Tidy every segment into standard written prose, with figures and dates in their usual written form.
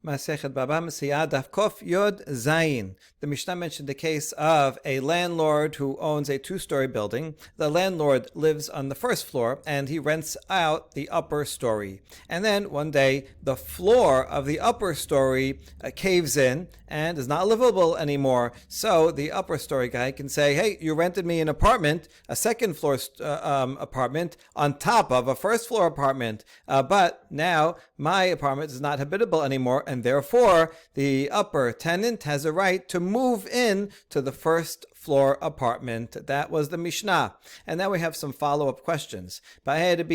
Masechet Baba Mesia Daf Kof Yod Zayin. The Mishnah mentioned the case of a landlord who owns a two-story building. The landlord lives on the first floor and he rents out the upper story. And then one day the floor of the upper story caves in and is not livable anymore. So the upper story guy can say, hey, you rented me an apartment, a second floor apartment on top of a first floor apartment. But now my apartment is not habitable anymore, and therefore the upper tenant has a right to move in to the first floor apartment. That was the Mishnah. And now we have some follow-up questions. Keshudar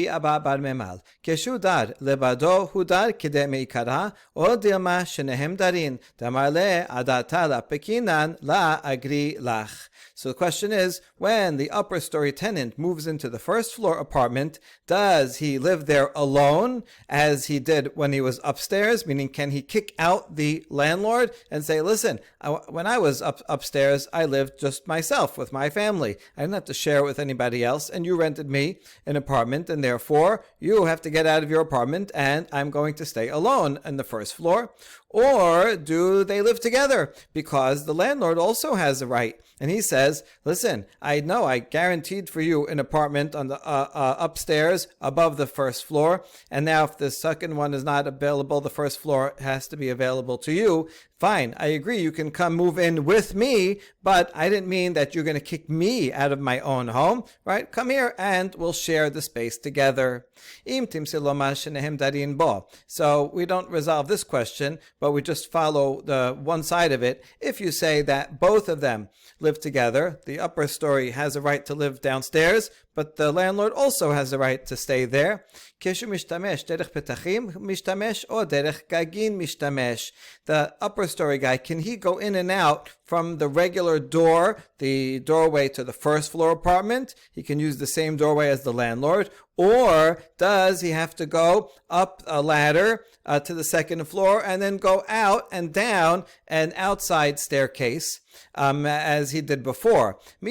lebado hudar kide meikara o dilma shenehem darin damale adata la pekinan la agri lach. So the question is, when the upper story tenant moves into the first floor apartment, does he live there alone as he did when he was upstairs? Meaning, can he kick out the landlord and say, listen, when I was upstairs, I lived just myself with my family. I didn't have to share it with anybody else, and you rented me an apartment, and therefore you have to get out of your apartment, and I'm going to stay alone on the first floor. Or do they live together? Because the landlord also has a right. And he says, listen, I know I guaranteed for you an apartment on the upstairs above the first floor. And now if the second one is not available, the first floor has to be available to you. Fine, I agree, you can come move in with me, but I didn't mean that you're going to kick me out of my own home, right? Come here and we'll share the space together. So we don't resolve this question, but we just follow the one side of it. If you say that both of them live together, the upper story has a right to live downstairs, but the landlord also has a right to stay there. The upper story guy, can he go in and out from the regular door, the doorway to the first floor apartment? He can use the same doorway as the landlord. Or does he have to go up a ladder to the second floor and then go out and down an outside staircase as he did before? Do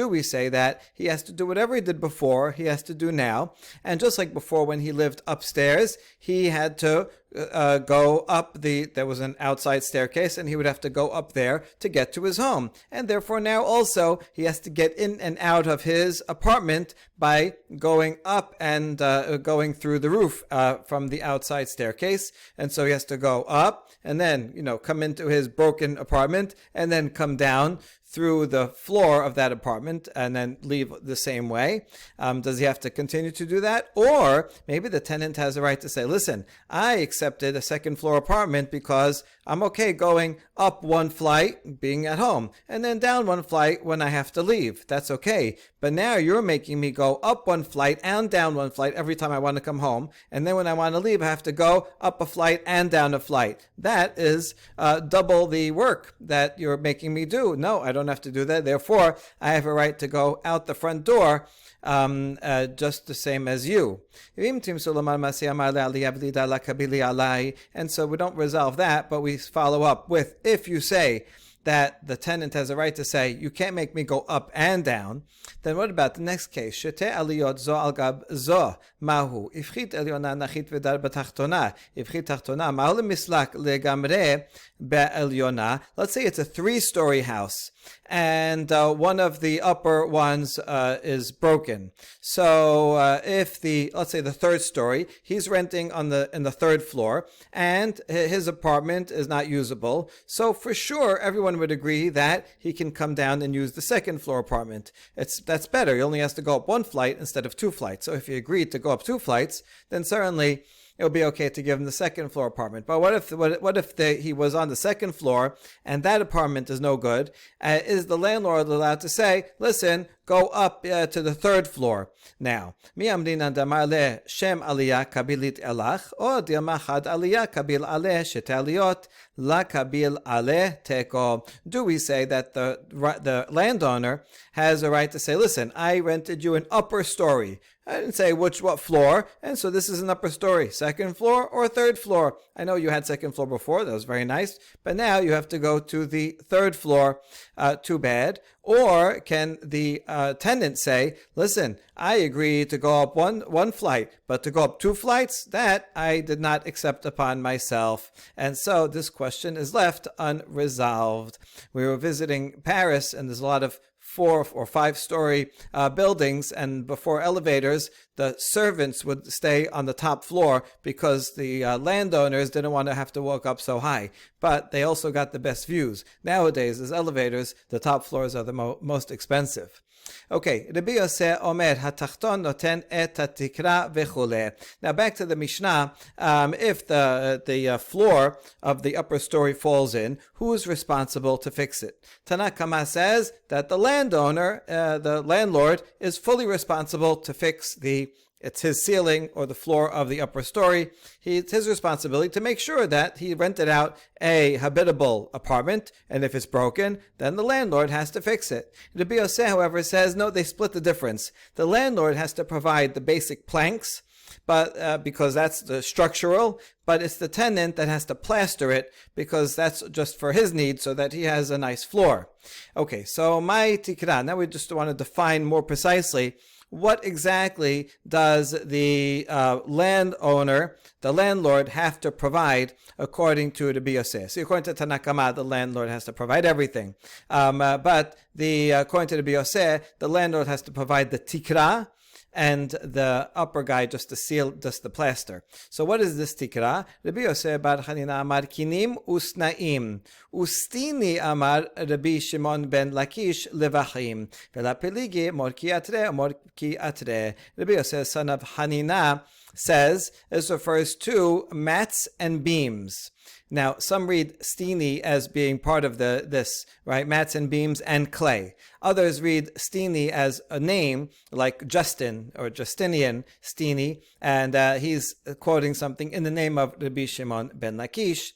we say that he has to do whatever he did before, he has to do now? And just like before when he lived upstairs, he had to go up there was an outside staircase and he would have to go up there to get to his home. And therefore now also he has to get in and out of his apartment by going up and going through the roof from the outside staircase. And so he has to go up and then, come into his broken apartment and then come down through the floor of that apartment and then leave the same way. Does he have to continue to do that? Or maybe the tenant has a right to say, listen, I accepted a second floor apartment because I'm okay going up one flight, being at home, and then down one flight when I have to leave. That's okay. But now you're making me go up one flight and down one flight every time I want to come home. And then when I want to leave, I have to go up a flight and down a flight. That is double the work that you're making me do. No, I don't have to do that. Therefore, I have a right to go out the front door just the same as you. And so we don't resolve that, but we follow up with, if you say that the tenant has a right to say, you can't make me go up and down, then what about the next case? Shete aliyot zo al gab zo, mahu, ifchit elyona nachit vedar batachtona, ifchit tachtona, mahu lemislak legamre be'elyona. Let's say it's a three-story house, and one of the upper ones is broken. So if let's say the third story, he's renting in the third floor, and his apartment is not usable, so for sure everyone would agree that he can come down and use the second floor apartment. That's better. He only has to go up one flight instead of two flights. So if he agreed to go up two flights, then certainly it would be okay to give him the second floor apartment. But what if he was on the second floor and that apartment is no good? Is the landlord allowed to say, listen, go up to the third floor now? Do we say that the landowner has a right to say, listen, I rented you an upper story, I didn't say what floor, and so this is an upper story, second floor or third floor. I know you had second floor before, that was very nice, but now you have to go to the third floor. Too bad. Or can the tenant say, listen, I agree to go up one flight, but to go up 2 flights, that I did not accept upon myself. And so this question is left unresolved. We were visiting Paris, and there's a lot of 4 or 5 story buildings, and before elevators, the servants would stay on the top floor because the landowners didn't want to have to walk up so high. But they also got the best views. Nowadays, as elevators, the top floors are the most expensive. Okay, Rabbi Yosef Omer hatachton noten et hatikra vechule. Now back to the Mishnah. If the floor of the upper story falls in, who is responsible to fix it? Tanakama says that the landowner, the landlord, is fully responsible to fix it's his ceiling or the floor of the upper story. It's his responsibility to make sure that he rented out a habitable apartment, and if it's broken, then the landlord has to fix it. Rabbi Yosef, however, says, no, they split the difference. The landlord has to provide the basic planks, but because that's the structural, but it's the tenant that has to plaster it because that's just for his needs so that he has a nice floor. Okay, so my tikra, now we just want to define more precisely what exactly does the landowner, the landlord, have to provide according to the Yosef? So according to Tanakama, the landlord has to provide everything. But according to the Yosef, the landlord has to provide the tikra, and the upper guy just to seal, just the plaster. So what is this tikra? Rabbi Yosef bar Hanina amar kinim usnaim. Ustini amar Rabbi Shimon ben Lakish levachim. Vela peligi morki atre. Rabbi Yosef, son of Hanina, says this refers to mats and beams. Now, some read stini as being part of this, right? Mats and beams and clay. Others read stini as a name, like Justin or Justinian Stini, and he's quoting something in the name of Rabbi Shimon ben Lakish.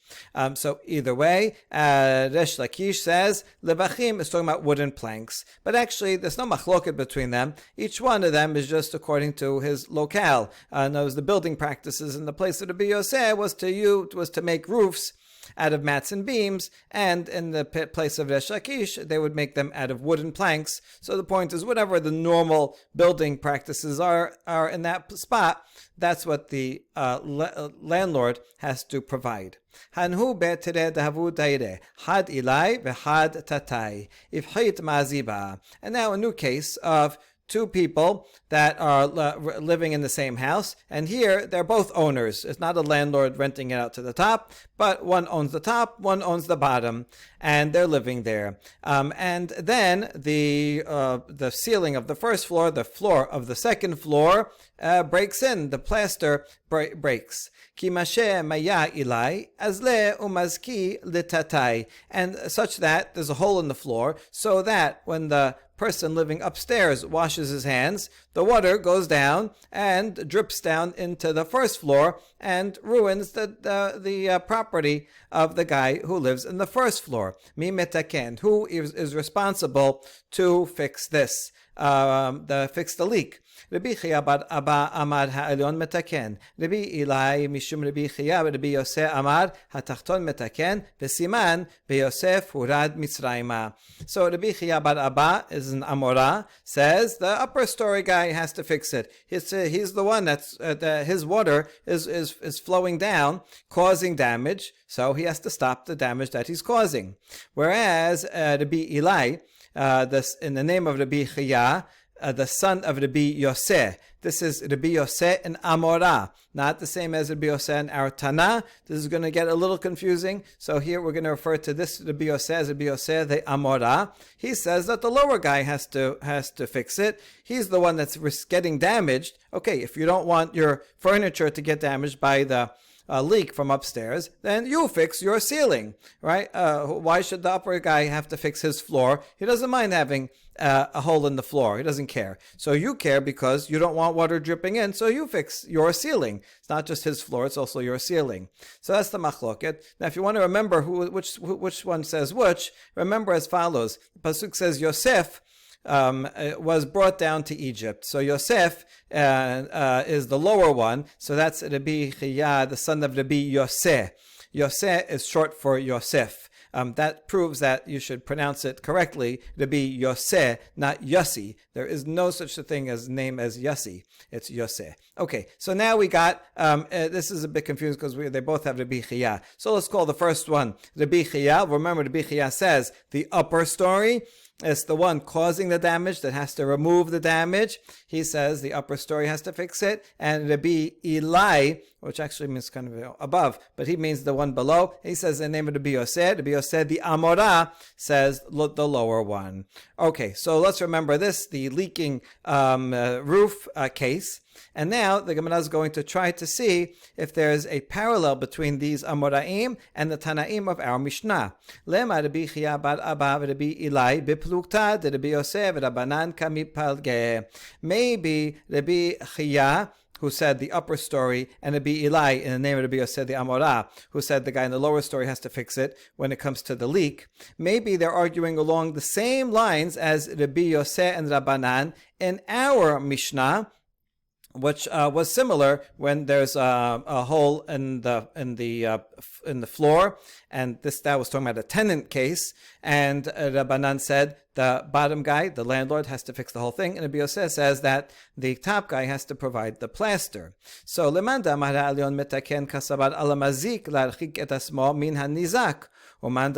So either way, Resh Lakish says levachim is talking about wooden planks, but actually there's no machloket between them. Each one of them is just according to his locale. Knows the building practices in the place of Rabbi Yosef was to make roofs out of mats and beams, and in the place of Resh Lakish, they would make them out of wooden planks. So the point is, whatever the normal building practices are in that spot, that's what the landlord has to provide. Hanhu be'tere dahavu daire, had ilai v'had tatai, ifhit maziba. And now a new case of 2 people that are living in the same house, and here they're both owners. It's not a landlord renting it out to the top, but one owns the top, one owns the bottom, and they're living there. And then the ceiling of the first floor, the floor of the second floor, breaks in. The plaster breaks. Kimashe maya ilai azle umazki litatai, and such that there's a hole in the floor, so that when the person living upstairs washes his hands, the water goes down and drips down into the first floor and ruins the property of the guy who lives in the first floor. Mi metaken, who is responsible to fix this, fix the leak. Rabbi Chia bar Abba amar ha'elyon metaken. Rabbi Ilai mishum Rabbi Chia Rabbi Yosef amar hatachton metaken v'siman v'Yosef hurad Mitzrayma. So Rabbi Chia bar Abba is an Amora, says the upper story guy has to fix it. He's the one that's his water is flowing down, causing damage, so he has to stop the damage that he's causing. Whereas Rabbi Ilai, in the name of Rabbi Chia, the son of Rabbi Yosef. This is Rabbi Yosef in Amorah, not the same as Rabbi Yosef in our Tana. This is going to get a little confusing. So here we're going to refer to this Rabbi Yosef as Rabbi Yosef the Amorah. He says that the lower guy has to fix it. He's the one that's getting damaged. Okay, if you don't want your furniture to get damaged by the leak from upstairs, then you fix your ceiling, right? Why should the upper guy have to fix his floor? He doesn't mind having a hole in the floor. He doesn't care. So you care because you don't want water dripping in, so you fix your ceiling. It's not just his floor, it's also your ceiling. So that's the machloket. Now if you want to remember which one says which, remember as follows. The pasuk says Yosef was brought down to Egypt. So Yosef is the lower one. So that's Rabbi Chiya, the son of Rabbi Yoseh. Yoseh is short for Yosef. That proves that you should pronounce it correctly to be Yoseh, not Yossi. There is no such a thing as name as Yossi. It's Yoseh. Okay, so now we got, this is a bit confusing because they both have Rabbi Chiya. So let's call the first one Rabbi Chiya. Remember, Rabbi Chiya says the upper story. It's the one causing the damage that has to remove the damage. He says the upper story has to fix it. And Rabbi Eli, which actually means kind of above, but he means the one below. He says the name of Rabbi Yosef. Rabbi Yosef, the Amorah, says the lower one. Okay, so let's remember this, the leaking roof case. And now the Gemara is going to try to see if there is a parallel between these Amoraim and the Tanaim of our Mishnah. Lema Rabbi Chiya bar Abba Rabbi Eli beplukta de Rabbi Yosef Rabbanan kamipalge. Maybe Rabbi Chiya, who said the upper story, and Rabbi Eli, in the name of Rabbi Yosef the Amorah, who said the guy in the lower story has to fix it when it comes to the leak. Maybe they're arguing along the same lines as Rabbi Yosef and Rabbanan in our Mishnah, which was similar when there's a hole in the floor, and that was talking about a tenant case, and Rabbanan said the bottom guy, the landlord, has to fix the whole thing, and Rabbi Yosef says that the top guy has to provide the plaster. So lemanda mara alyon metaken kasabar alamazik larchik et asmo min hanizak. According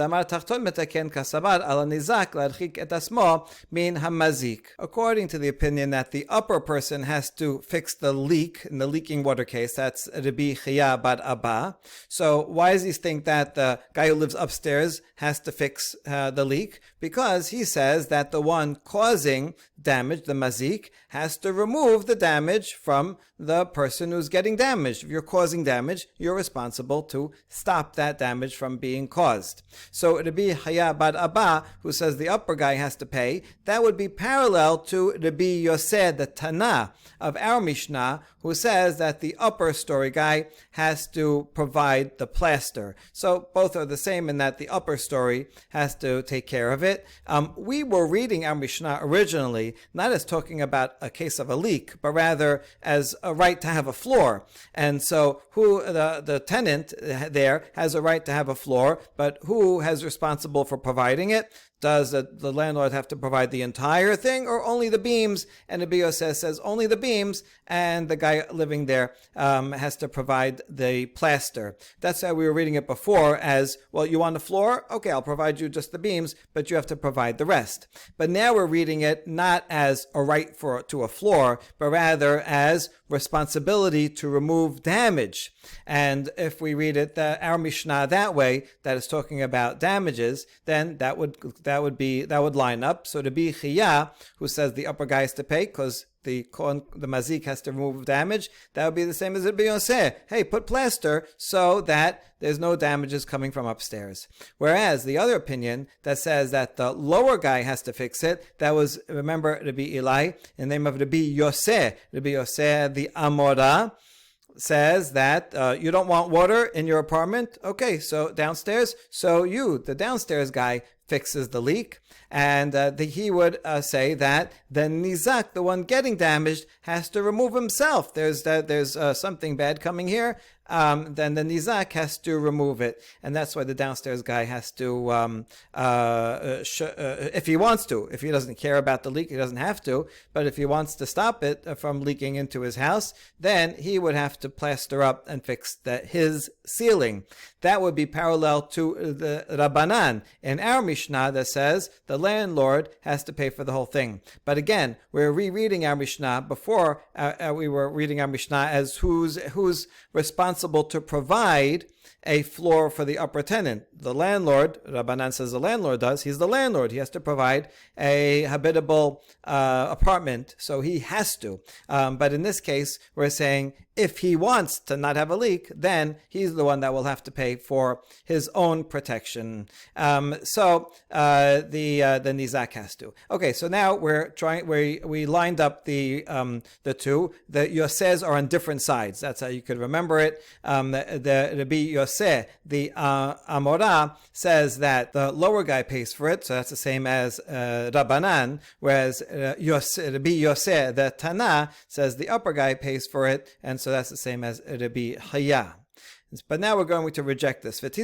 to the opinion that the upper person has to fix the leak in the leaking water case, that's Rabbi Chiya bar Abba. So why does he think that the guy who lives upstairs has to fix the leak? Because he says that the one causing damage, the mazik, has to remove the damage from the person who's getting damaged. If you're causing damage, you're responsible to stop that damage from being caused. So Rabbi Chiya bar Abba, who says the upper guy has to pay, that would be parallel to Rabbi Yosef, the Tana of our Mishnah, who says that the upper story guy has to provide the plaster. So both are the same in that the upper story has to take care of it. We were reading our Mishnah originally not as talking about a case of a leak, but rather as a right to have a floor. And so the tenant there has a right to have a floor, but who has responsible for providing it? Does the landlord have to provide the entire thing or only the beams? And Rabbi Yosef says only the beams, and the guy living there has to provide the plaster. That's how we were reading it before as, well, you want the floor? Okay, I'll provide you just the beams, but you have to provide the rest. But now we're reading it not as a right to a floor, but rather as responsibility to remove damage. And if we read it, our Mishnah that way, that is talking about damages, then that would line up. So Rabbi Chiya, who says the upper guy has to pay because the mazik has to remove damage, that would be the same as Rabbi Yosef. Hey, put plaster so that there's no damages coming from upstairs. Whereas the other opinion that says that the lower guy has to fix it, that was, remember, Rabbi Eli, in the name of Rabbi Yosef. Rabbi Yosef, the Amorah, says that you don't want water in your apartment. Okay, so downstairs. So the downstairs guy, fixes the leak. And he would say that the nizak, the one getting damaged, has to remove himself. There's something bad coming here. Then the nizak has to remove it, and that's why the downstairs guy has to, if he wants to. If he doesn't care about the leak, he doesn't have to. But if he wants to stop it from leaking into his house, then he would have to plaster up and fix his ceiling. That would be parallel to the Rabbanan in our Mishnah that says the landlord has to pay for the whole thing. But again, we're rereading our Mishnah. Before we were reading our Mishnah as who's responsible to provide a floor for the upper tenant. The landlord, Rabbanan says the landlord does. He's the landlord. He has to provide a habitable apartment, so he has to. But in this case, we're saying if he wants to not have a leak, then he's the one that will have to pay for his own protection. So the nizak has to. Okay, so now we lined up the two. The yosez are on different sides. That's how you could remember it. The Rabbi Yoseh, the Amorah, says that the lower guy pays for it, so that's the same as Rabbanan, whereas Rabbi Yoseh, the Tana, says the upper guy pays for it, and so that's the same as Rabbi Chaya. But now we're going to reject this. Wait,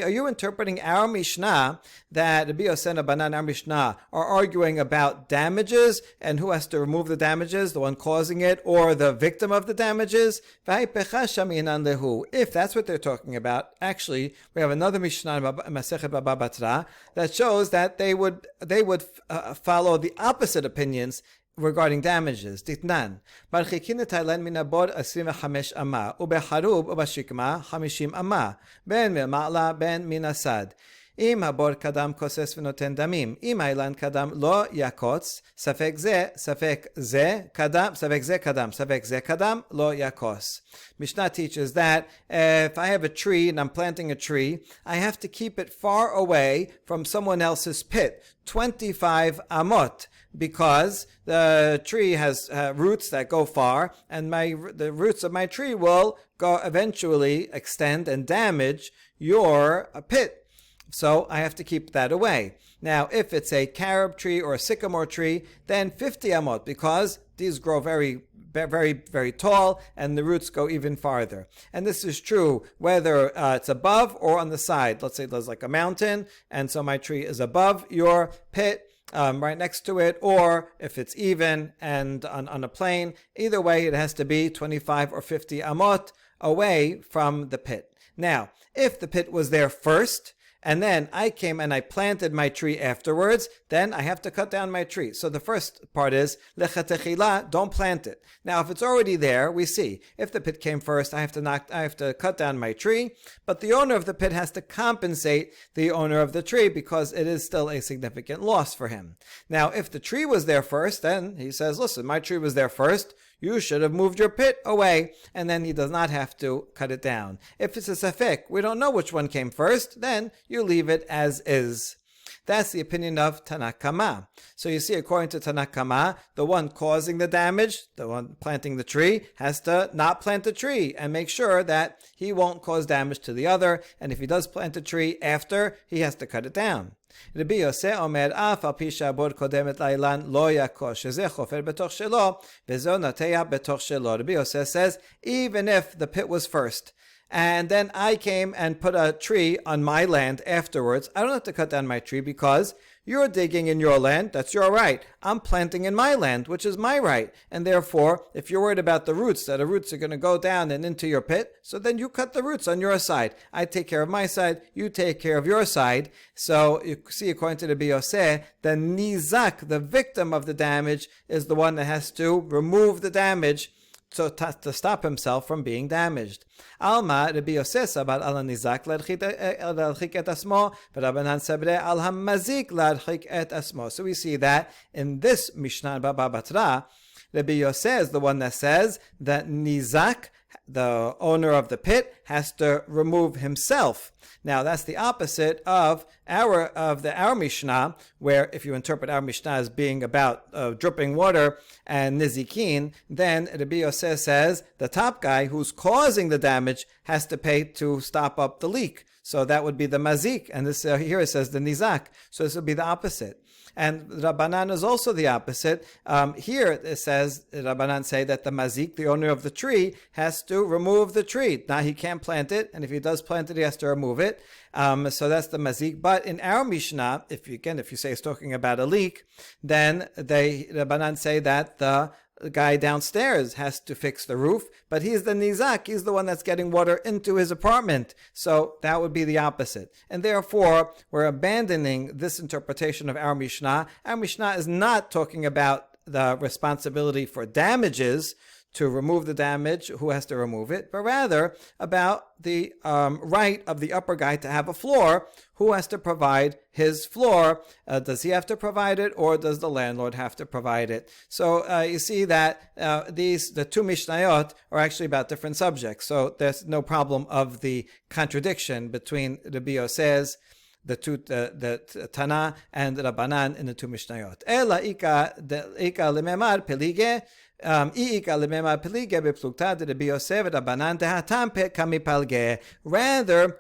are you interpreting our Mishnah that Rabbi Yosef and Rabbanan, our Mishnah, are arguing about damages and who has to remove the damages, the one causing it or the victim of the damages? If that's what they're talking about, actually, we have another Mishnah, Masechet Baba Batra, that shows that they would follow the opposite opinions regarding damages. Titnan. Barchikin Thailand minabod 25 ama, ubeharub ubashikma 50 ama, ben ma'la ben minasad. אם הבור קדם כוסס ונותן דמים, אם האילן קדם לא יקוץ, ספק זה קדם לא יקוס. Mishnah teaches that if I have a tree and I'm planting a tree, I have to keep it far away from someone else's pit, 25 amot, because the tree has roots that go far, and the roots of my tree will go eventually extend and damage your pit. So I have to keep that away. Now, if it's a carob tree or a sycamore tree, then 50 amot, because these grow very, very, very tall, and the roots go even farther. And this is true whether it's above or on the side. Let's say there's like a mountain, and so my tree is above your pit, right next to it, or if it's even and on a plain. Either way, it has to be 25 or 50 amot away from the pit. Now, if the pit was there first, and then I came and I planted my tree afterwards, then I have to cut down my tree. So the first part is, lechatechila, don't plant it. Now, if it's already there, we see, if the pit came first, I have to cut down my tree, but the owner of the pit has to compensate the owner of the tree because it is still a significant loss for him. Now, if the tree was there first, then he says, listen, my tree was there first, you should have moved your pit away, and then he does not have to cut it down. If it's a safek, we don't know which one came first, then you leave it as is. That's the opinion of Tanakama. So you see, according to Tanakama, the one causing the damage, the one planting the tree, has to not plant the tree and make sure that he won't cause damage to the other. And if he does plant a tree after, he has to cut it down. Rabbi Yosef omer af al pi שהבור קודמת לאילן לא יקוש, שזה חופר בתוך שלו, וזו נוטע בתוך שלו. Rabbi Yosef says, even if the pit was first, and then I came and put a tree on my land afterwards, I don't have to cut down my tree because you're digging in your land, that's your right. I'm planting in my land, which is my right. And therefore, if you're worried about the roots, that the roots are going to go down and into your pit, so then you cut the roots on your side. I take care of my side, you take care of your side. So you see, according to the Rabbi Yosef, the nizak, the victim of the damage, is the one that has to remove the damage to stop himself from being damaged. Alma Rabbi Yosef sabar al nizak ladchik et asmo, v'Rabbanan sabre al hamazik ladchik et asmo. So we see that in this Mishnah Baba Batra, Rabbi Yosef is the one that says that nizak, the owner of the pit, has to remove himself. Now that's the opposite of our Mishnah, where if you interpret our Mishnah as being about dripping water and nizikin, then Rabbi Yosef says the top guy who's causing the damage has to pay to stop up the leak. So that would be the mazik, and this here it says the nizak. So this would be the opposite. And Rabbanan is also the opposite. Here it says, Rabbanan say that the mazik, the owner of the tree, has to remove the tree. Now he can't plant it, and if he does plant it, he has to remove it. So that's the mazik. But in our Mishnah, if you say it's talking about a leak, then Rabbanan say that the guy downstairs has to fix the roof, but he's the nizak, he's the one that's getting water into his apartment. So that would be the opposite. And therefore, we're abandoning this interpretation of our Mishnah. Our Mishnah is not talking about the responsibility for damages to remove the damage, who has to remove it, but rather about the right of the upper guy to have a floor, who has to provide his floor. Does he have to provide it, or does the landlord have to provide it? So you see that the two Mishnayot are actually about different subjects. So there's no problem of the contradiction between Rabbi Yosef's, the Tana and Rabbanan in the two Mishnayot. Ela ika lememar pelige. Rather,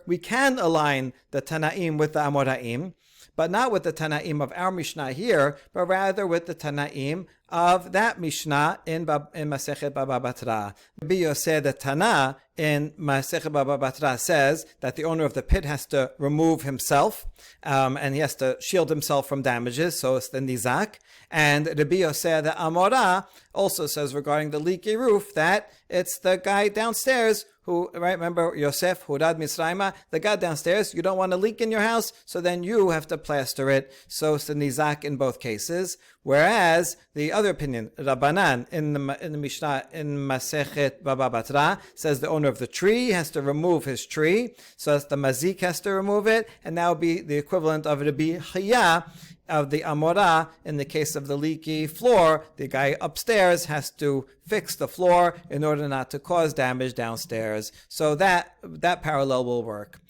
we can align the Tanaim with the Amoraim, but not with the Tanaim of our Mishnah here, but rather with the Tanaim of that Mishnah in Masechet Baba Batra. Rabbi Yosef the Tana in Masechet Baba Batra says that the owner of the pit has to remove himself, and he has to shield himself from damages, so it's the Nizak. And Rabbi Yosef the Amora also says regarding the leaky roof that it's the guy downstairs who, right, remember Yosef, Hurad Misraima, the guy downstairs, you don't want a leak in your house, so then you have to plaster it. So it's the Nizak in both cases. Whereas the other opinion, Rabbanan, in the Mishnah, in Masechet Baba Batra, says the owner of the tree has to remove his tree, so it's the Mazik has to remove it, and that would be the equivalent of Rabbi Chaya, of the Amora. In the case of the leaky floor, the guy upstairs has to fix the floor in order not to cause damage downstairs. So that parallel will work.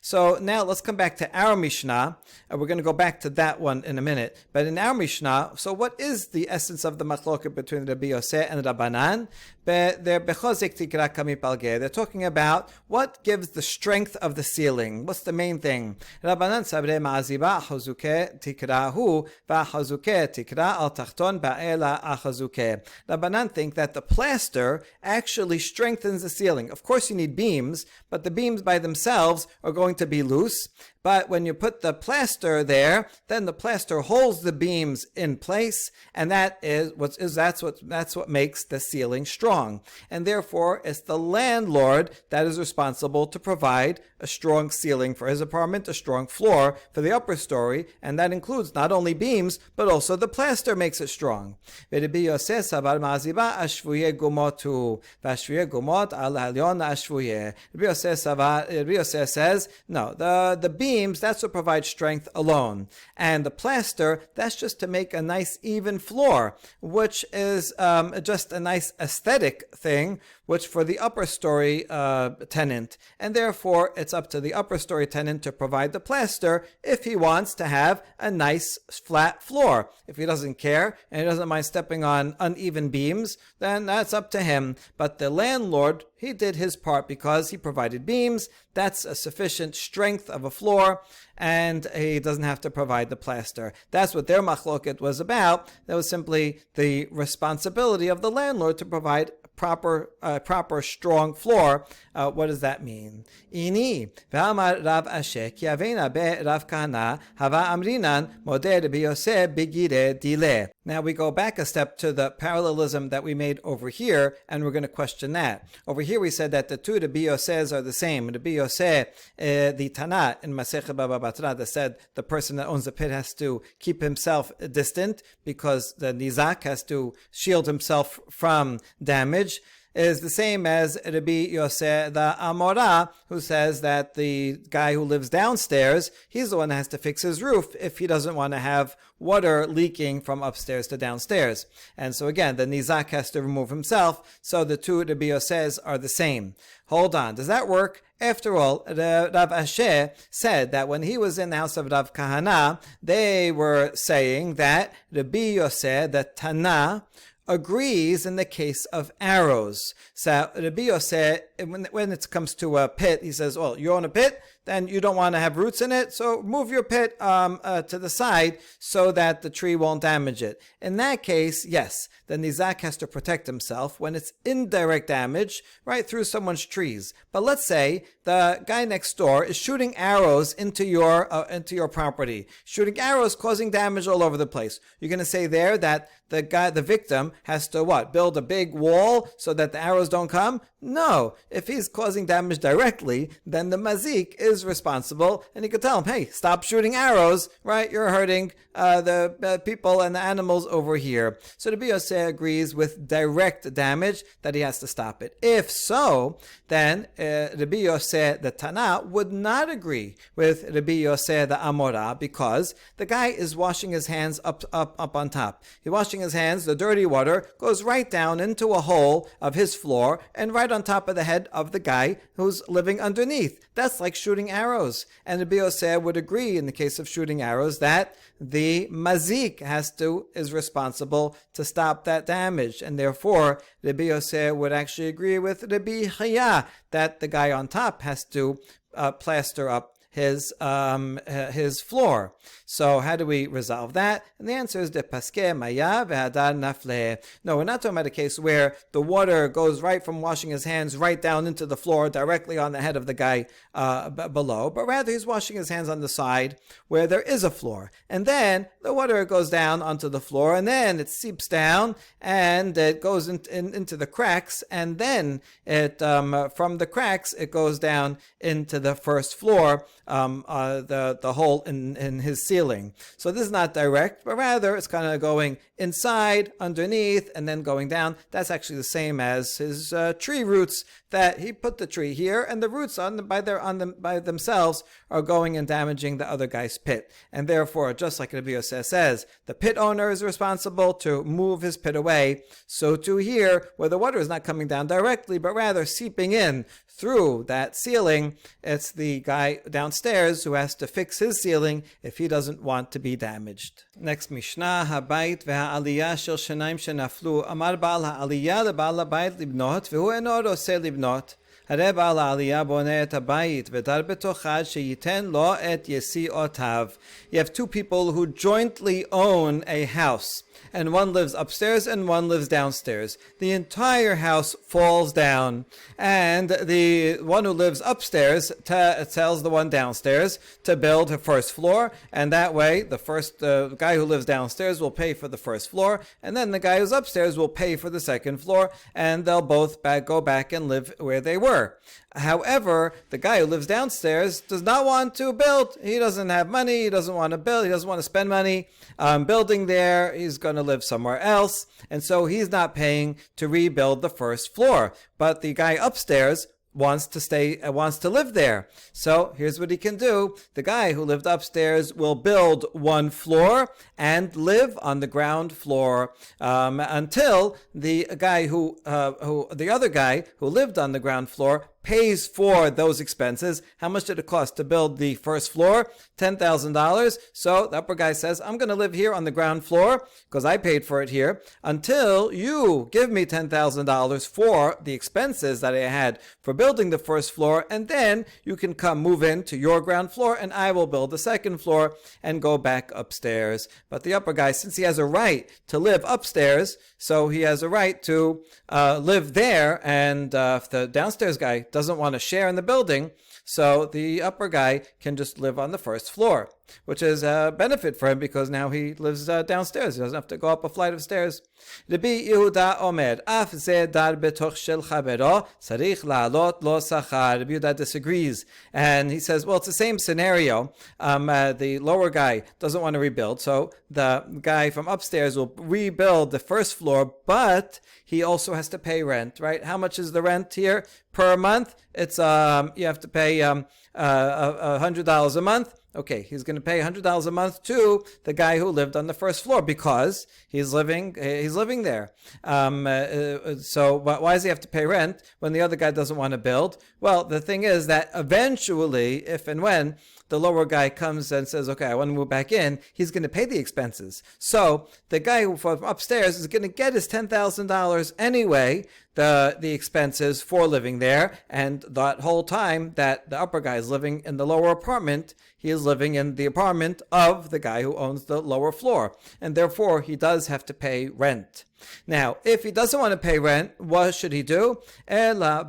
So now let's come back to our Mishnah. We're going to go back to that one in a minute. But in our Mishnah, so what is the essence of the machloket between Rabbi Yosef and Rabbanan? They're talking about what gives the strength of the ceiling. What's the main thing? Rabbanan sabre ma'aziba hazuke tikrahu va'hazuke tikra al tachton ba'ela achazuke. Rabbanan think that the plaster actually strengthens the ceiling. Of course, you need beams, but the beams by themselves are going to be loose. But when you put the plaster there, then the plaster holds the beams in place, and that's what makes the ceiling strong. And therefore, it's the landlord that is responsible to provide a strong ceiling for his apartment, a strong floor for the upper story, and that includes not only beams, but also the plaster makes it strong. Rabbi Yosef says, no, the beams, that's what provides strength alone. And the plaster, that's just to make a nice even floor, which is just a nice aesthetic thing, which for the upper story tenant. And therefore, it's up to the upper story tenant to provide the plaster if he wants to have a nice flat floor. If he doesn't care and he doesn't mind stepping on uneven beams, then that's up to him. But the landlord, he did his part because he provided beams. That's a sufficient strength of a floor, and he doesn't have to provide the plaster. That's what their machloket was about. That was simply the responsibility of the landlord to provide proper strong floor. What does that mean? Ini v'amar Rav Asher ki avena be Rav Kahana hava amrinan modeh Rabbi Yosef bigire dile. Now we go back a step to the parallelism that we made over here, and we're going to question that. Over here we said that the two Rabbi Yosefs are the same. Rabbi Yosef, the Tana in Masechet Baba Batra, that said the person that owns the pit has to keep himself distant because the Nizak has to shield himself from damage, is the same as Rabbi Yosef the Amora, who says that the guy who lives downstairs, he's the one that has to fix his roof if he doesn't want to have water leaking from upstairs to downstairs. And so again, the Nizak has to remove himself, so the two Rabbi Yosefs are the same. Hold on, does that work? After all, Rav Asher said that when he was in the house of Rav Kahana, they were saying that Rabbi Yosef, the Tana, agrees in the case of arrows. So Rabbi Yosef, when it comes to a pit, he says, well, you own a pit, then you don't want to have roots in it, so move your pit to the side so that the tree won't damage it. In that case, yes, the Nizak has to protect himself when it's indirect damage right through someone's trees. But let's say the guy next door is shooting arrows into your property, shooting arrows causing damage all over the place. You're going to say there that the victim has to build a big wall so that the arrows don't come? No, if he's causing damage directly, then the mazik is responsible, and he could tell him, hey, stop shooting arrows, right? You're hurting the people and the animals over here. So Rabbi Yosef agrees with direct damage that he has to stop it. If so, then Rabbi Yosef the Tana would not agree with Rabbi Yosef the Amora, because the guy is washing his hands up on top. He's washing his hands, the dirty water goes right down into a hole of his floor and right on top of the head of the guy who's living underneath. That's like shooting arrows. And Rabbi Yosef would agree in the case of shooting arrows that the mazik is responsible to stop that damage. And therefore, Rabbi Yosef would actually agree with Rabbi Chaya that the guy on top has to plaster up his floor. So how do we resolve that? And the answer is de paske maya v'hadar nafle. No, we're not talking about a case where the water goes right from washing his hands right down into the floor directly on the head of the guy below, but rather he's washing his hands on the side where there is a floor. And then the water goes down onto the floor, and then it seeps down and it goes into the cracks, and then it from the cracks it goes down into the first floor, the hole in his ceiling. So this is not direct, but rather it's kind of going inside, underneath, and then going down. That's actually the same as his tree roots, that he put the tree here, and the roots by themselves are going and damaging the other guy's pit. And therefore, just like Rabbi Yosef says, the pit owner is responsible to move his pit away. So too here, where the water is not coming down directly, but rather seeping in through that ceiling, it's the guy downstairs who has to fix his ceiling if he doesn't want to be damaged. Next Mishnah, Habayit ve'aliyah shel shenayim shenaflu. Amar ba'al ha'aliyah le'ba'al habayit libnot, ve'hu eno roseh libnot. הרי בעל העלייה בונה את הבית, ודar בתוכד שייתן לו את יסיעותיו. You have two people who jointly own a house, and one lives upstairs and one lives downstairs. The entire house falls down, and the one who lives upstairs tells the one downstairs to build her first floor, and that way the guy who lives downstairs will pay for the first floor, and then the guy who's upstairs will pay for the second floor, and they'll both go back and live where they were. However, the guy who lives downstairs does not want to build. He doesn't have money. He doesn't want to build. He doesn't want to spend money building there. He's going to live somewhere else. And so he's not paying to rebuild the first floor. But the guy upstairs wants to live there. So here's what he can do. The guy who lived upstairs will build one floor and live on the ground floor until the other guy who lived on the ground floor pays for those expenses. How much did it cost to build the first floor? $10,000. So the upper guy says, I'm going to live here on the ground floor because I paid for it here until you give me $10,000 for the expenses that I had for building the first floor, and then you can come move into your ground floor and I will build the second floor and go back upstairs. But the upper guy, since he has a right to live upstairs, so he has a right to live there, and if the downstairs guy doesn't want to share in the building, so the upper guy can just live on the first floor, which is a benefit for him because now he lives downstairs. He doesn't have to go up a flight of stairs. Rabbi Yehuda Omer, Af ze dar betoch shel chavero, sarich la'alot lo sachar. Rabbi Yehuda disagrees, and he says, well, it's the same scenario. The lower guy doesn't want to rebuild, so the guy from upstairs will rebuild the first floor, but he also has to pay rent, right? How much is the rent here per month? It's you have to pay $100 a month. Okay, he's going to pay $100 a month to the guy who lived on the first floor because he's living there. So why does he have to pay rent when the other guy doesn't want to build? Well, the thing is that eventually, if and when the lower guy comes and says, okay, I want to move back in, he's going to pay the expenses. So the guy who from upstairs is going to get his $10,000 anyway, the expenses for living there, and that whole time that the upper guy is living in the lower apartment, he is living in the apartment of the guy who owns the lower floor, and therefore he does have to pay rent. Now, if he doesn't want to pay rent, what should he do? The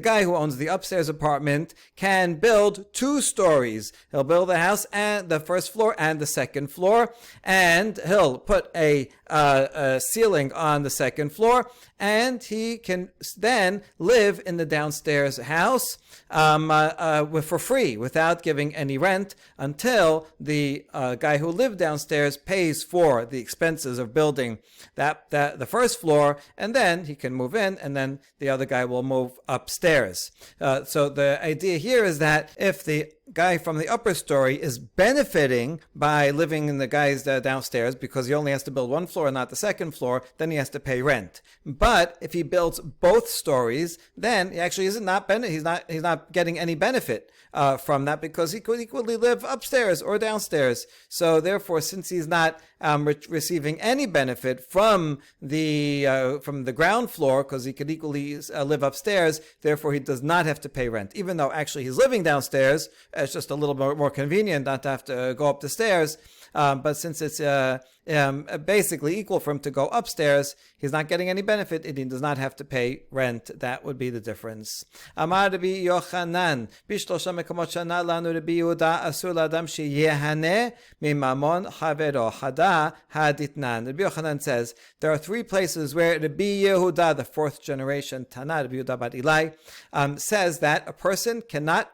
guy who owns the upstairs apartment can build 2 stories. He'll build the house and the first floor and the second floor, and he'll put a ceiling on the second floor, and he can then live in the downstairs house for free without giving any rent until the guy who lived downstairs pays for the expenses of building the first floor, and then he can move in, and then the other guy will move upstairs. So the idea here is that if the guy from the upper story is benefiting by living in the guy's downstairs because he only has to build 1 floor and not the second floor, then he has to pay rent. But if he builds both stories, then he actually he's not getting any benefit from that, because he could equally live upstairs or downstairs. So therefore, since he's not receiving any benefit from the ground floor, because he could equally live upstairs, therefore he does not have to pay rent, even though actually he's living downstairs. It's just a little bit more convenient not to have to go up the stairs. But since it's basically equal for him to go upstairs, he's not getting any benefit, and he does not have to pay rent. That would be the difference. Amar Rabbi Yochanan, Bishlosha mekomot shana lanu Rabbi Yehuda asur ladam sheyehane mimamon havero hada haditnan. Rabbi Yochanan says there are 3 places where Rabbi Yehuda, the 4th generation Tana, Rabbi Yehuda bar Ilai, says that a person cannot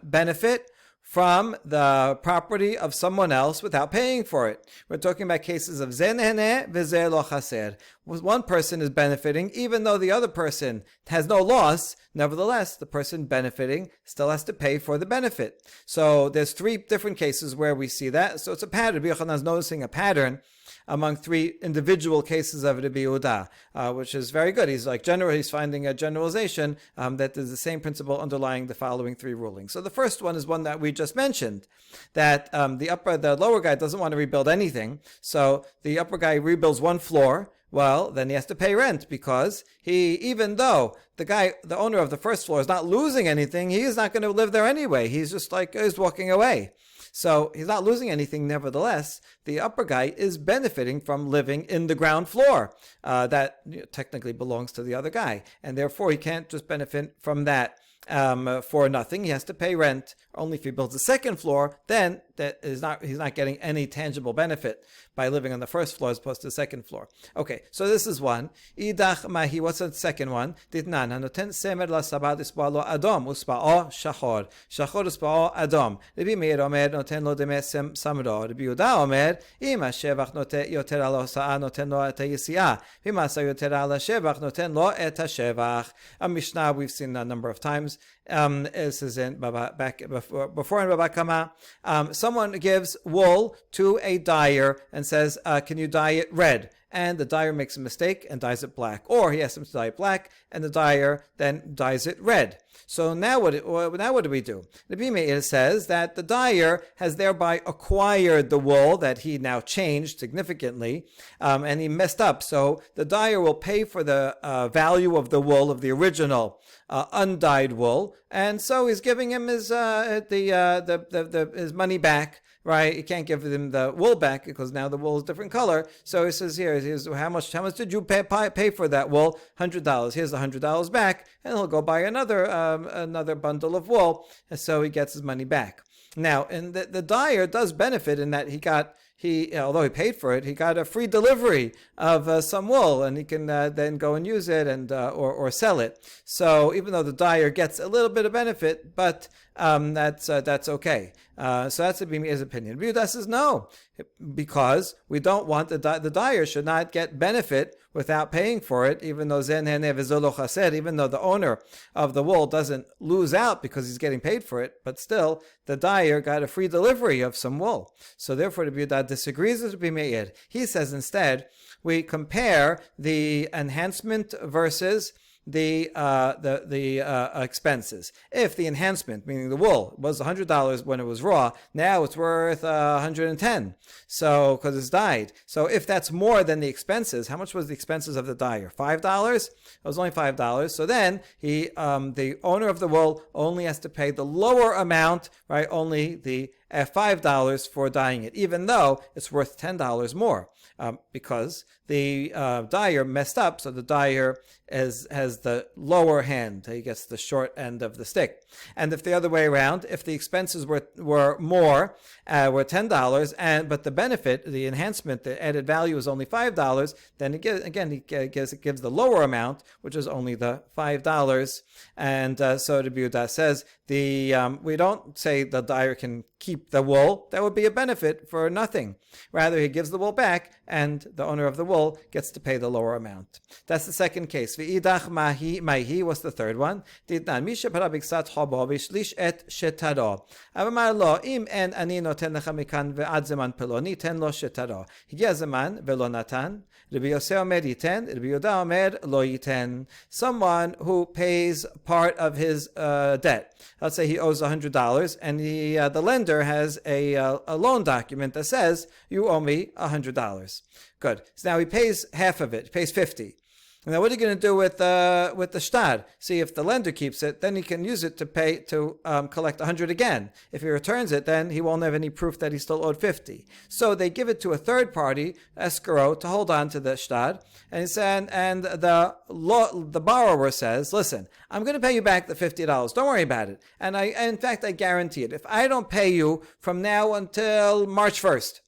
benefit from the property of someone else without paying for it. We're talking about cases of zen hene v'ze lo chaser. One person is benefiting even though the other person has no loss. Nevertheless, the person benefiting still has to pay for the benefit. So there's 3 different cases where we see that. So it's a pattern. Rabbi Yochanan is noticing a pattern among 3 individual cases of Rabbi Yehuda, which is very good. He's finding a generalization that there's the same principle underlying the following 3 rulings. So the first one is one that we just mentioned, that the lower guy doesn't want to rebuild anything. So the upper guy rebuilds 1 floor. Well, then he has to pay rent, because even though the owner of the first floor is not losing anything, he is not going to live there anyway. He's just he's walking away. So he's not losing anything. Nevertheless, the upper guy is benefiting from living in the ground floor that technically belongs to the other guy. And therefore, he can't just benefit from that for nothing. He has to pay rent. Only if he builds a second floor, then he's not getting any tangible benefit by living on the first floor as opposed to the second floor. Okay, so this is one. Idach mahi, what's the second one? Ditnan hanoten semer la sabat ispalo adom uspao shachor. Shachor uspao adom. Rabbi Meir omer noten lo demesem samro. Rabbi Yehuda omer ima shevach noten yoter ala hosa'a noten lo et hayisi'ah. V'masa yoter ala shevach noten lo et hashevach. A Mishnah we've seen a number of times. This is in before in Baba Kama. Someone gives wool to a dyer and says, can you dye it red? And the dyer makes a mistake and dyes it black. Or he asks him to dye it black, and the dyer then dyes it red. So now what do we do? The Mesia says that the dyer has thereby acquired the wool that he now changed significantly, and he messed up. So the dyer will pay for the value of the wool of the original undyed wool, and so he's giving him his his money back. Right, you can't give him the wool back because now the wool is different color. So he says here's how much did you pay for that wool? $100. Here's the $100 back, and he'll go buy another bundle of wool, and so he gets his money back. Now, and the dyer does benefit in that although he paid for it, he got a free delivery of some wool, and he can then go and use it and or sell it. So even though the dyer gets a little bit of benefit, but that's okay. So that's his opinion. Yehuda says no, because we don't want the dyer should not get benefit without paying for it, even though even though the owner of the wool doesn't lose out because he's getting paid for it, but still the dyer got a free delivery of some wool. So therefore, the Yehuda disagrees with Rabbi Meir. He says instead we compare the enhancement versus the expenses. If the enhancement, meaning the wool, was $100 when it was raw, now it's worth $110. So because it's dyed. So if that's more than the expenses, how much was the expenses of the dyer? $5? It was only $5. So then the owner of the wool only has to pay the lower amount, right? Only the $5 for dyeing it, even though it's worth $10 more, because the dyer messed up. So the dyer has the lower hand; he gets the short end of the stick. And if the other way around, if the expenses were more, were $10, but the benefit, the enhancement, the added value is only $5, then he gives the lower amount, which is only the $5. And so the Biuda says we don't say the dyer can keep the wool. That would be a benefit for nothing. Rather, he gives the wool back, and the owner of the wool gets to pay the lower amount. That's the second case. V'idach mahi was the third one. Didnan misha parabixat hobo v'shlish et shetaro. Avamar lo im en ani noten lecha mikan ve'ad zeman peloni ten lo shetaro. Higia zeman ve'lo natan. Rabbi Yosef omer yiten. Rabbi Yehuda omer lo yiten. Someone who pays part of his debt. Let's say he owes $100, and the lender has a loan document that says you owe me $100. Good. So now he pays half of it. He pays $50. Now, what are you going to do with the shtar? See, if the lender keeps it, then he can use it to collect $100 again. If he returns it, then he won't have any proof that he still owed $50. So they give it to a third party, escrow, to hold on to the shtar. And the borrower says, "Listen, I'm going to pay you back the $50. Don't worry about it. And in fact, I guarantee it. If I don't pay you from now until March 1st."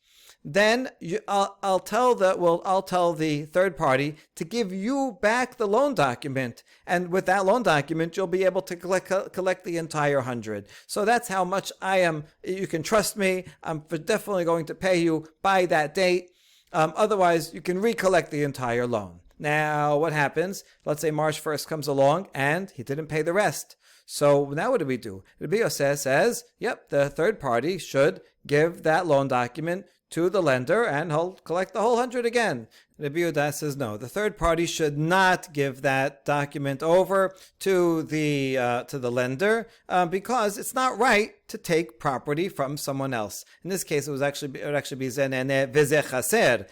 Then I'll tell the third party to give you back the loan document, and with that loan document, you'll be able to collect the entire $100. So that's how much I am. You can trust me. I'm definitely going to pay you by that date. Otherwise, you can recollect the entire loan. Now, what happens? Let's say March 1st comes along, and he didn't pay the rest. So now what do we do? Rabbi Yosef says, yep, the third party should give that loan document to the lender, and he'll collect the whole $100 again. Rabbi Yehuda says no. The third party should not give that document over to the lender because it's not right to take property from someone else. In this case, it would actually be zenene v'zeh chaser.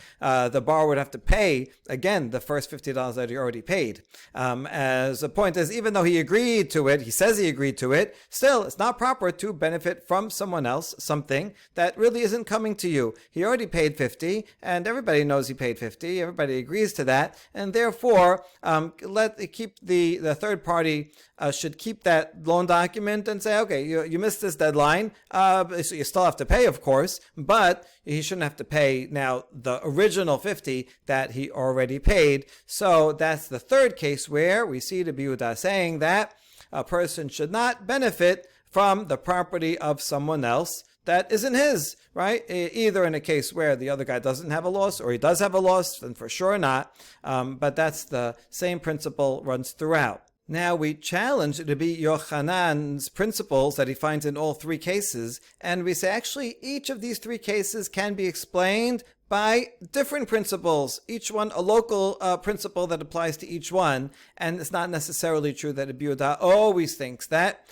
The borrower would have to pay again the first $50 that he already paid. As the point is, even though he agreed to it, he says he agreed to it. Still, it's not proper to benefit from someone else something that really isn't coming to you. He already paid $50, and everybody knows he paid $50. Everybody agrees to that, and therefore, the third party should keep that loan document and say, okay, you missed this deadline, so you still have to pay, of course, but he shouldn't have to pay now the original $50 that he already paid. So that's the third case where we see the Biuda saying that a person should not benefit from the property of someone else that isn't his, right? Either in a case where the other guy doesn't have a loss or he does have a loss, then for sure not. But that's the same principle runs throughout. Now we challenge Rabbi Yochanan's principles that he finds in all three cases, and we say actually each of these three cases can be explained by different principles, each one a local principle that applies to each one. And it's not necessarily true that a Biuda always thinks that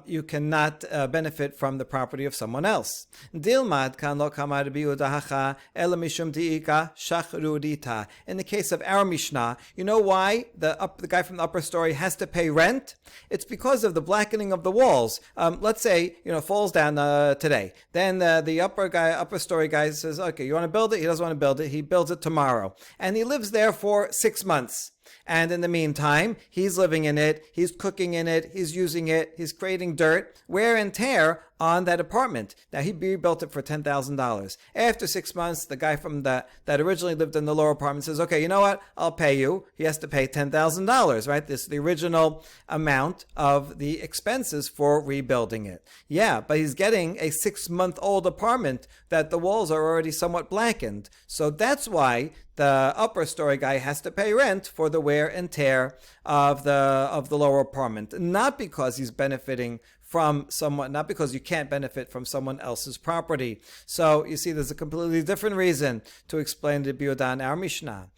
you cannot benefit from the property of someone else. Dilmad kan lo kamar Biuda hacha ela mishum diika shachrurita. In the case of our Mishnah, you know why the guy from the upper story has to pay rent? It's because of the blackening of the walls. Let's say, falls down today. Then the upper story guy says, okay, you want to build it? He doesn't want to build it. He builds it tomorrow. And he lives there for 6 months. And in the meantime, he's living in it, he's cooking in it, he's using it, he's creating dirt, wear and tear on that apartment. Now, he rebuilt it for $10,000. After 6 months, the guy from that originally lived in the lower apartment says, okay, you know what? I'll pay you. He has to pay $10,000, right? This is the original amount of the expenses for rebuilding it. Yeah, but he's getting a 6-month-old apartment that the walls are already somewhat blackened. So that's why the upper story guy has to pay rent for the wear and tear of the lower apartment, not because he's benefiting from someone, not because you can't benefit from someone else's property. So you see, there's a completely different reason to explain the Yehuda in our Mishnah.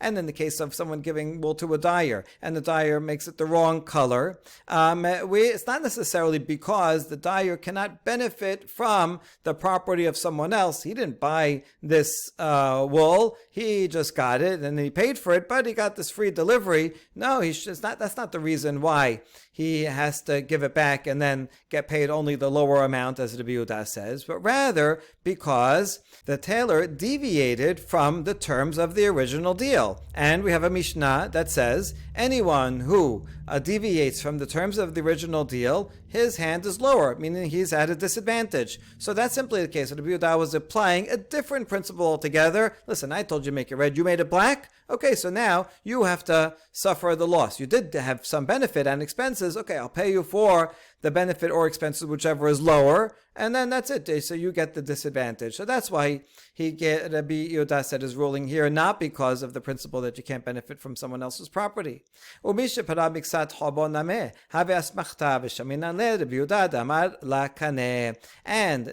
And in the case of someone giving wool to a dyer, and the dyer makes it the wrong color, it's not necessarily because the dyer cannot benefit from the property of someone else. He didn't buy this wool; he just got it and he paid for it, but he got this free delivery. No, that's not the reason why he has to give it back and then get paid only the lower amount, as the Yehuda says, but rather because the tailor deviated from the terms of the original deal. And we have a Mishnah that says anyone who deviates from the terms of the original deal, his hand is lower, meaning he's at a disadvantage. So that's simply the case. The Yehuda was applying a different principle altogether. Listen, I told you to make it red, you made it black? Okay, so now you have to suffer the loss. You did have some benefit and expenses. Okay, I'll pay you for the benefit or expenses, whichever is lower, and then that's it. So you get the disadvantage. So that's why Rabbi Yehuda said his ruling here, not because of the principle that you can't benefit from someone else's property. And in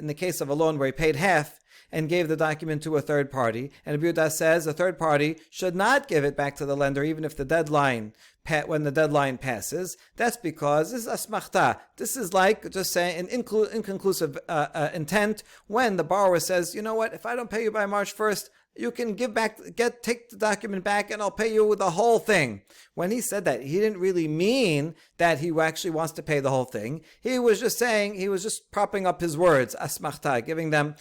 the case of a loan where he paid half and gave the document to a third party, and Rabbi Yehuda says a third party should not give it back to the lender even if when the deadline passes, that's because this is asmachta. This is like just saying an inconclusive intent when the borrower says, you know what, if I don't pay you by March 1st, you can take the document back and I'll pay you with the whole thing. When he said that, he didn't really mean that he actually wants to pay the whole thing. He was just propping up his words, asmachta, giving them,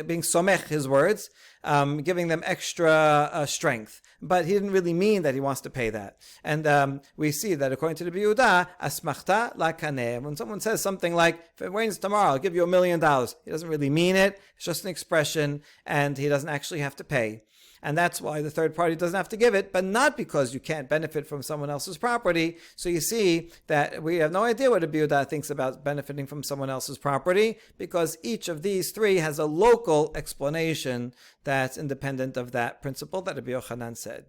being somech his words, giving them extra strength. But he didn't really mean that he wants to pay that. And we see that according to the Yehuda, asmachta la kaneh. When someone says something like, if it rains tomorrow, I'll give you $1 million, he doesn't really mean it. It's just an expression, and he doesn't actually have to pay. And that's why the third party doesn't have to give it, but not because you can't benefit from someone else's property. So you see that we have no idea what a Yehuda thinks about benefiting from someone else's property, because each of these three has a local explanation that's independent of that principle that Rabbi Yochanan said.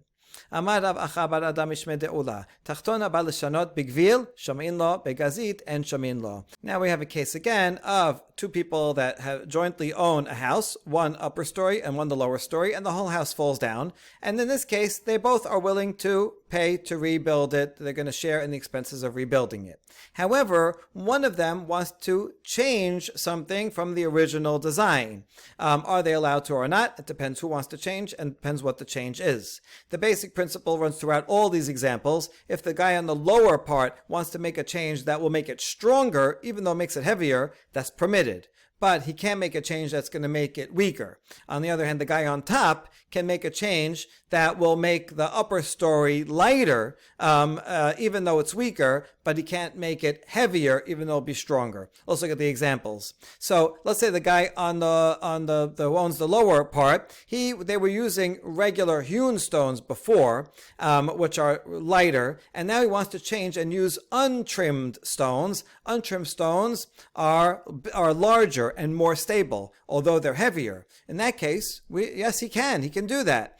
Amar Rav Acha bar Adam Ishmei De'ula. Tachtona ba l'shanot b'gvil, shomin lo, begazit, and shomin lo. Now we have a case again of two people that have jointly own a house, one upper story and one the lower story, and the whole house falls down. And in this case, they both are willing to pay to rebuild it. They're going to share in the expenses of rebuilding it. However, one of them wants to change something from the original design. Are they allowed to or not? It depends who wants to change and depends what the change is. The basic principle runs throughout all these examples. If the guy on the lower part wants to make a change that will make it stronger, even though it makes it heavier, that's permitted. But he can't make a change that's going to make it weaker. On the other hand, the guy on top can make a change that will make the upper story lighter, even though it's weaker, but he can't make it heavier, even though it'll be stronger. Let's look at the examples. So let's say the guy on the who owns the lower part, they were using regular hewn stones before, which are lighter, and now he wants to change and use untrimmed stones. Untrimmed stones are larger and more stable, although they're heavier. In that case, yes, he can do that,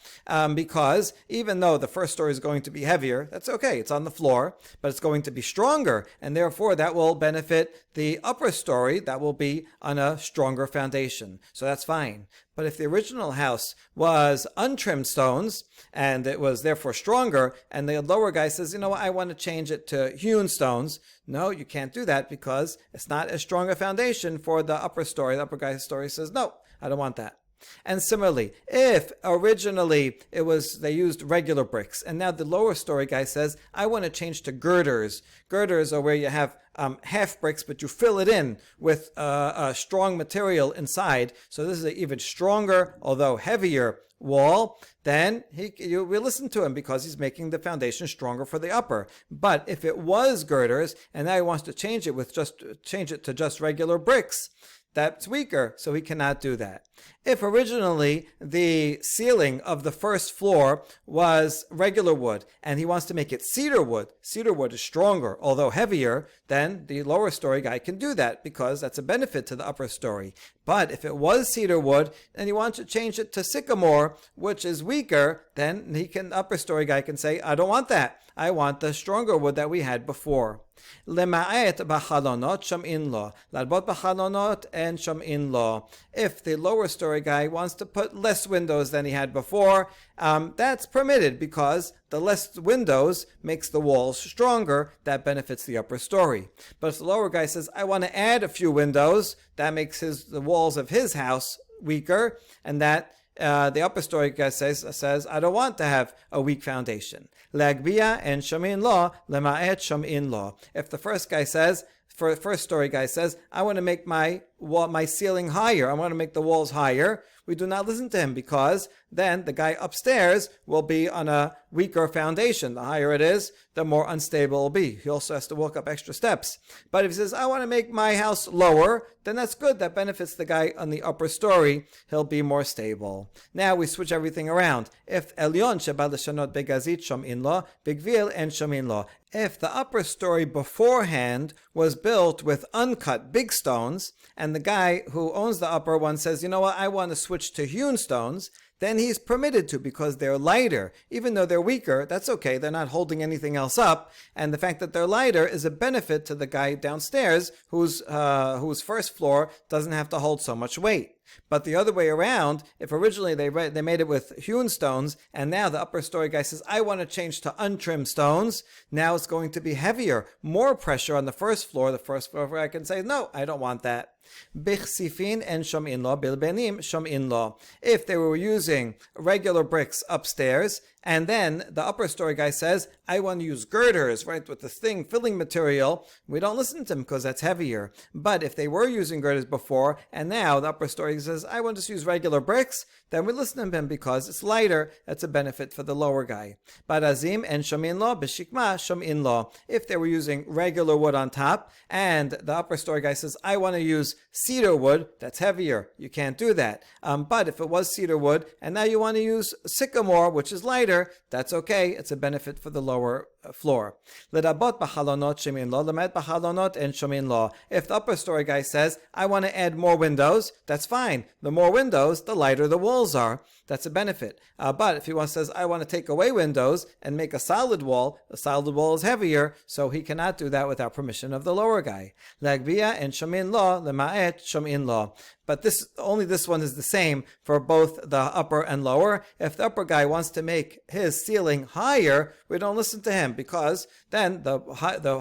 because even though the first story is going to be heavier, that's okay, it's on the floor, but it's going to be stronger, and therefore that will benefit the upper story that will be on a stronger foundation. So that's fine. But if the original house was untrimmed stones, and it was therefore stronger, and the lower guy says, you know what, I want to change it to hewn stones, no, you can't do that because it's not as strong a foundation for the upper story. The upper guy's story says, no, I don't want that. And similarly, if originally they used regular bricks, and now the lower story guy says, I want to change to girders. Girders are where you have half bricks, but you fill it in with a strong material inside. So this is an even stronger, although heavier wall. Then you will listen to him because he's making the foundation stronger for the upper. But if it was girders, and now he wants to change it to just regular bricks, that's weaker, so he cannot do that. If originally the ceiling of the first floor was regular wood and he wants to make it cedar wood is stronger, although heavier, then the lower story guy can do that because that's a benefit to the upper story. But if it was cedar wood and he wants to change it to sycamore, which is weaker, then the upper story guy can say, I don't want that. I want the stronger wood that we had before. Lema'et b'chalonot sham'in lo. Larbot b'chalonot and sham'in lo. If the lower story guy wants to put less windows than he had before, that's permitted because the less windows makes the walls stronger. That benefits the upper story. But if the lower guy says, I want to add a few windows, that makes the walls of his house weaker, and that the upper story guy says, I don't want to have a weak foundation. Lagbia and shamin lo, lema'et shamin lo. If the first story guy says, I want to make my ceiling higher, I want to make the walls higher, we do not listen to him because then the guy upstairs will be on a weaker foundation. The higher it is, the more unstable it will be. He also has to walk up extra steps. But if he says, I want to make my house lower, then that's good. That benefits the guy on the upper story. He'll be more stable. Now we switch everything around. If Elyon sheba l'shanot begazit shom'in lo, bigvil and shom'in lo. If the upper story beforehand was built with uncut big stones, and the guy who owns the upper one says, you know what, I want to switch to hewn stones, then he's permitted to because they're lighter. Even though they're weaker, that's okay. They're not holding anything else up. And the fact that they're lighter is a benefit to the guy downstairs whose first floor doesn't have to hold so much weight. But the other way around, if originally they made it with hewn stones, and now the upper story guy says, I want to change to untrimmed stones, now it's going to be heavier, more pressure on the first floor. The first floor guy can say, no, I don't want that. Bichsifin and shom'in lo, bilbenim shom'in lo. If they were using regular bricks upstairs, and then the upper story guy says, I want to use girders, right, with the filling material, we don't listen to him because that's heavier. But if they were using girders before, and now the upper story says, I want to just use regular bricks, then we listen to him because it's lighter. That's a benefit for the lower guy. Barazim and shom'in lo, bishikma shom'in lo. If they were using regular wood on top, and the upper story guy says, I want to use cedar wood, that's heavier. You can't do that. But if it was cedar wood, and now you want to use sycamore, which is lighter, that's okay. It's a benefit for the lower floor. Ledabot b'chalonot shemin lo, lemed b'chalonot and shomin lo. If the upper story guy says, I want to add more windows, that's fine. The more windows, the lighter the walls are. That's a benefit. But if he says, I want to take away windows and make a solid wall, the solid wall is heavier, so he cannot do that without permission of the lower guy. Lagbia and shomin lo, lema'et shomin lo. But only this one is the same for both the upper and lower. If the upper guy wants to make his ceiling higher, we don't listen to him because then the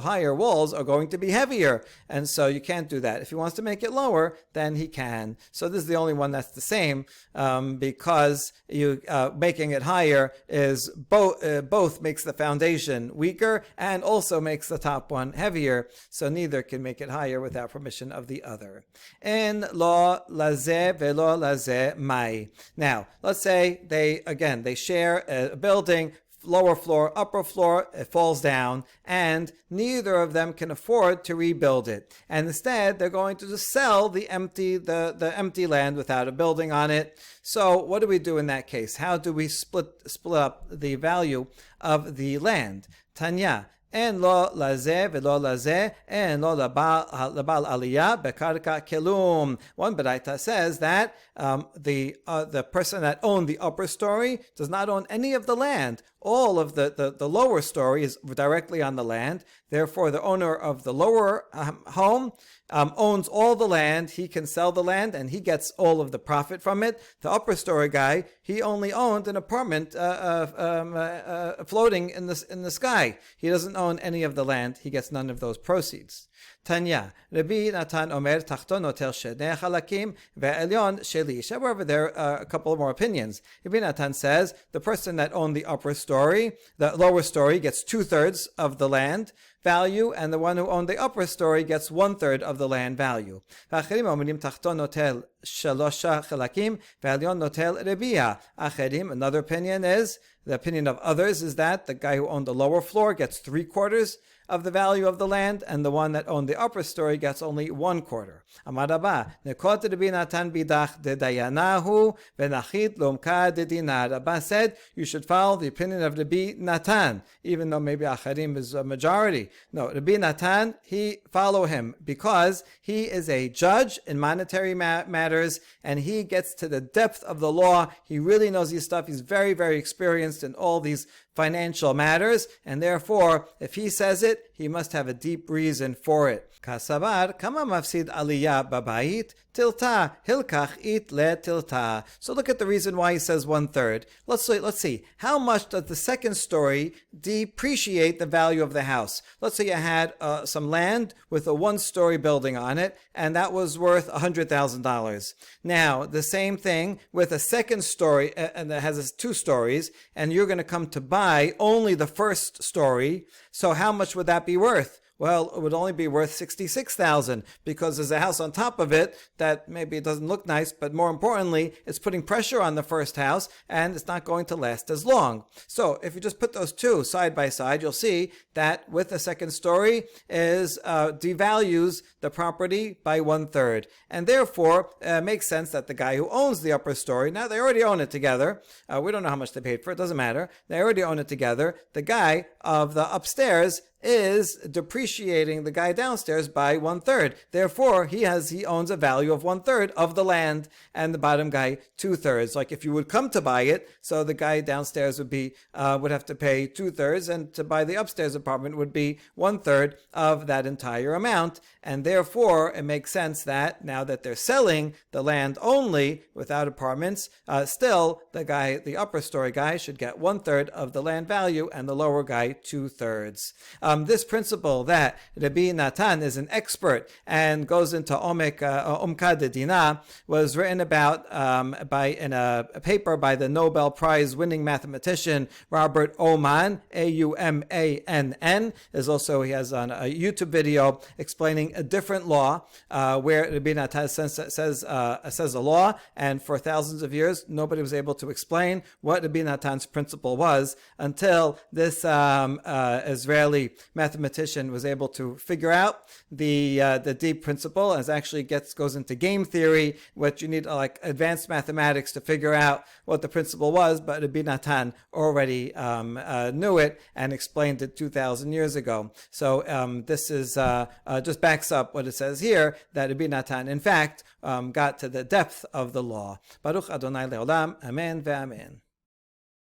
higher walls are going to be heavier. And so you can't do that. If he wants to make it lower, then he can. So this is the only one that's the same because making it higher is both makes the foundation weaker and also makes the top one heavier. So neither can make it higher without permission of the other. En lo lazeh velo lazeh mai. Now, let's say they share a building, lower floor, upper floor, it falls down, and neither of them can afford to rebuild it. And instead, they're going to just sell the empty land without a building on it. So what do we do in that case? How do we split up the value of the land? Tanya. En lo lazeh velo lazeh, en lo labal aliyah bekarka kelum. One baraita says that the person that owned the upper story does not own any of the land. All of the lower story is directly on the land. Therefore, the owner of the lower home owns all the land. He can sell the land and he gets all of the profit from it. The upper story guy, he only owned an apartment floating in the sky. He doesn't own any of the land. He gets none of those proceeds. Tanya, Rabbi Natan Omer Tachton Notel Shnei Chalakim ve'Elyon Shelish. However, there are a couple more opinions. Rabbi Natan says the person that owned the upper story, the lower story, gets 2/3 of the land value, and the one who owned the upper story gets 1/3 of the land value. Acherim omrim Tachton Notel Shalosha Chalakim ve'Elyon Notel Rebia. Acherim, another opinion is, the opinion of others is that the guy who owned the lower floor gets 3/4 of the value of the land, and the one that owned the upper story gets only 1/4. Amar Rabba, Nekot Rabbi Natan bidach de dayanahu venachit lomka de dinar. Rabba said you should follow the opinion of Rabbi Natan, even though maybe Acharim is a majority. No, Rabbi Natan, he follow him because he is a judge in monetary matters, and he gets to the depth of the law. He really knows his stuff. He's very, very experienced in all these financial matters, and therefore, if he says it, he must have a deep reason for it. Kasabar, kama mafsid aliyah babayit, tilta, hilkach it le tilta. So look at the reason why he says 1/3. Let's see. How much does the second story depreciate the value of the house? Let's say you had some land with a 1-story building on it, and that was worth $100,000. Now, the same thing with a second story, and that has 2 stories, and you're going to come to buy only the first story. So how much would that be worth? Well, it would only be worth $66,000 because there's a house on top of it that maybe it doesn't look nice, but more importantly, it's putting pressure on the first house and it's not going to last as long. So if you just put those 2 side by side, you'll see that with the second story is devalues the property by 1/3. And therefore, it makes sense that the guy who owns the upper story, now they already own it together. We don't know how much they paid for it, doesn't matter. They already own it together. The guy of the upstairs is depreciating the guy downstairs by 1/3. Therefore, he owns a value of 1/3 of the land, and the bottom guy 2/3. Like if you would come to buy it, so the guy downstairs would have to pay 2/3, and to buy the upstairs apartment would be 1/3 of that entire amount. And therefore, it makes sense that now that they're selling the land only without apartments, still the upper story guy should get 1/3 of the land value, and the lower guy 2/3. This principle that Rabbi Natan is an expert and goes into Umka de Dinah was written about in a paper by the Nobel Prize winning mathematician Robert Aumann, Aumann. He has on a YouTube video explaining a different law where Rabbi Natan says a law, and for thousands of years nobody was able to explain what Rabbi Natan's principle was until this Israeli mathematician was able to figure out the deep principle, as actually goes into game theory, which you need like advanced mathematics to figure out what the principle was, but Rabbi Natan already knew it and explained it 2,000 years ago. So this is just backs up what it says here, that Rabbi Natan in fact got to the depth of the law. Baruch Adonai Leolam, Amen ve'amen.